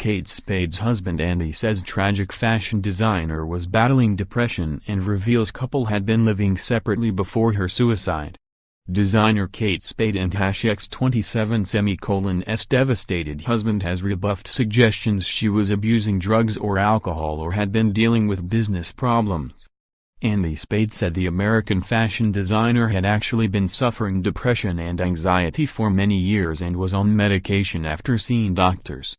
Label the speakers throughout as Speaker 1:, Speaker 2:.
Speaker 1: Kate Spade's husband Andy says tragic fashion designer was battling depression and reveals couple had been living separately before her suicide. Designer Kate Spade and #27's devastated husband has rebuffed suggestions she was abusing drugs or alcohol or had been dealing with business problems. Andy Spade said the American fashion designer had actually been suffering depression and anxiety for many years and was on medication after seeing doctors.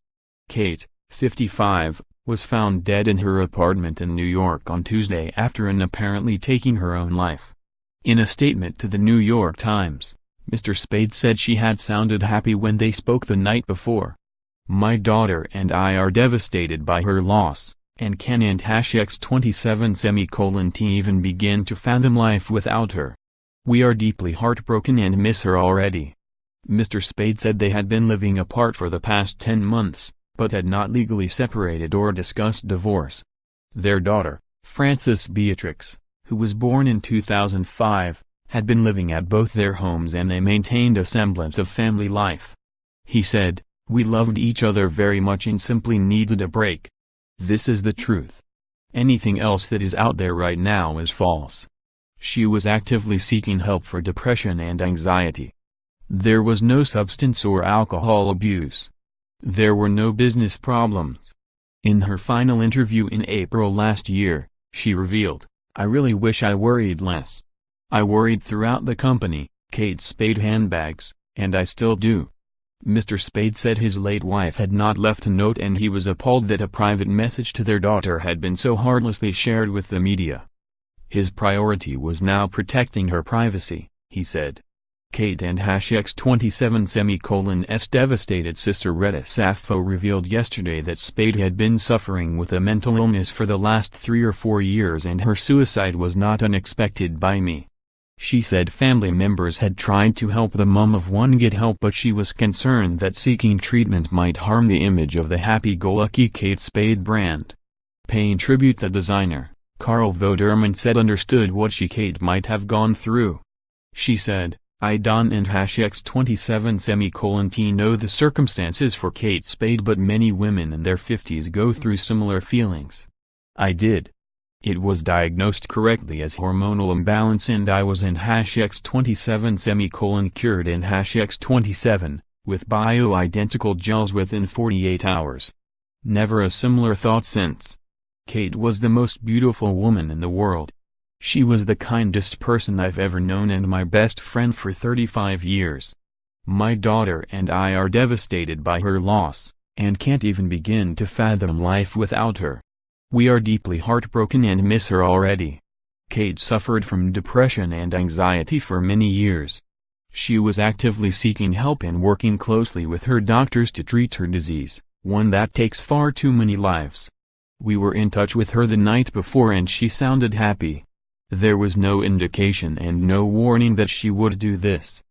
Speaker 1: Kate, 55, was found dead in her apartment in New York on Tuesday after apparently taking her own life. In a statement to the New York Times, Mr. Spade said she had sounded happy when they spoke the night before. "My daughter and I are devastated by her loss, and can't #27 even begin to fathom life without her. We are deeply heartbroken and miss her already." Mr. Spade said they had been living apart for the past 10 months, but had not legally separated or discussed divorce. Their daughter, Frances Beatrix, who was born in 2005, had been living at both their homes and they maintained a semblance of family life. He said, "We loved each other very much and simply needed a break. This is the truth. Anything else that is out there right now is false." She was actively seeking help for depression and anxiety. There was no substance or alcohol abuse. There were no business problems. In her final interview in April last year, she revealed, "I really wish I worried less. I worried throughout the company, Kate Spade handbags, and I still do." Mr. Spade said his late wife had not left a note and he was appalled that a private message to their daughter had been so heartlessly shared with the media. His priority was now protecting her privacy, he said. Kate and #27's devastated sister Retta Sappho revealed yesterday that Spade had been suffering with a mental illness for the last 3 or 4 years and her suicide was not unexpected by me. She said family members had tried to help the mom of one get help but she was concerned that seeking treatment might harm the image of the happy-go-lucky Kate Spade brand. Paying tribute, the designer, Carl Voderman, said understood what Kate might have gone through. She said, "I don't and #27 know the circumstances for Kate Spade but many women in their 50s go through similar feelings. I did. It was diagnosed correctly as hormonal imbalance and I was in #27 cured in #27, with bio-identical gels within 48 hours. Never a similar thought since. Kate was the most beautiful woman in the world. She was the kindest person I've ever known and my best friend for 35 years. My daughter and I are devastated by her loss, and can't even begin to fathom life without her. We are deeply heartbroken and miss her already." Kate suffered from depression and anxiety for many years. She was actively seeking help and working closely with her doctors to treat her disease, one that takes far too many lives. We were in touch with her the night before and she sounded happy. There was no indication and no warning that she would do this.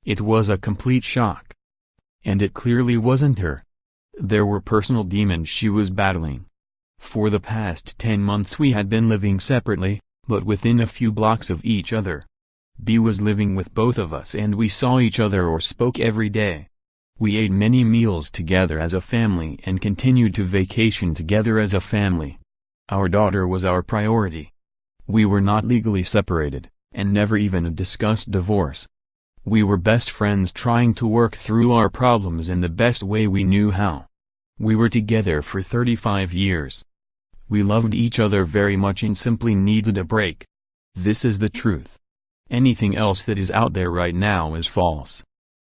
Speaker 1: It was a complete shock. And it clearly wasn't her. There were personal demons she was battling. For the past 10 months we had been living separately, but within a few blocks of each other. B was living with both of us and we saw each other or spoke every day. We ate many meals together as a family and continued to vacation together as a family. Our daughter was our priority. We were not legally separated, and never even discussed divorce. We were best friends trying to work through our problems in the best way we knew how. We were together for 35 years. We loved each other very much and simply needed a break. This is the truth. Anything else that is out there right now is false."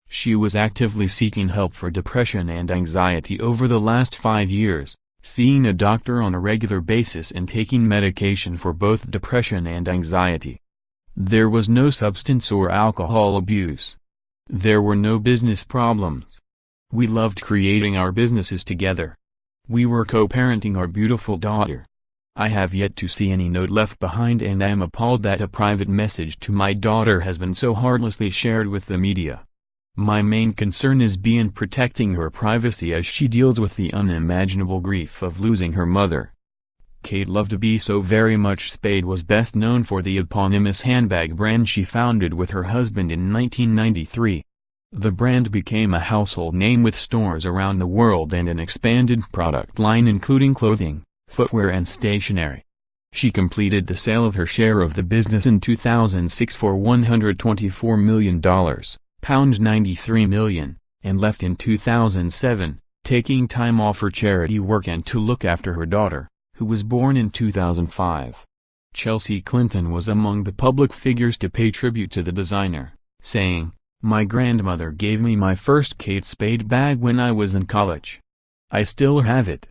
Speaker 1: She was actively seeking help for depression and anxiety over the last 5 years, seeing a doctor on a regular basis and taking medication for both depression and anxiety. There was no substance or alcohol abuse. There were no business problems. We loved creating our businesses together. We were co-parenting our beautiful daughter. I have yet to see any note left behind and I am appalled that a private message to my daughter has been so heartlessly shared with the media. My main concern is being protecting her privacy as she deals with the unimaginable grief of losing her mother. Kate loved B so very much. Spade was best known for the eponymous handbag brand she founded with her husband in 1993. The brand became a household name with stores around the world and an expanded product line including clothing, footwear and stationery. She completed the sale of her share of the business in 2006 for $124 million, £93 million, and left in 2007, taking time off for charity work and to look after her daughter, who was born in 2005. Chelsea Clinton was among the public figures to pay tribute to the designer, saying, "My grandmother gave me my first Kate Spade bag when I was in college. I still have it.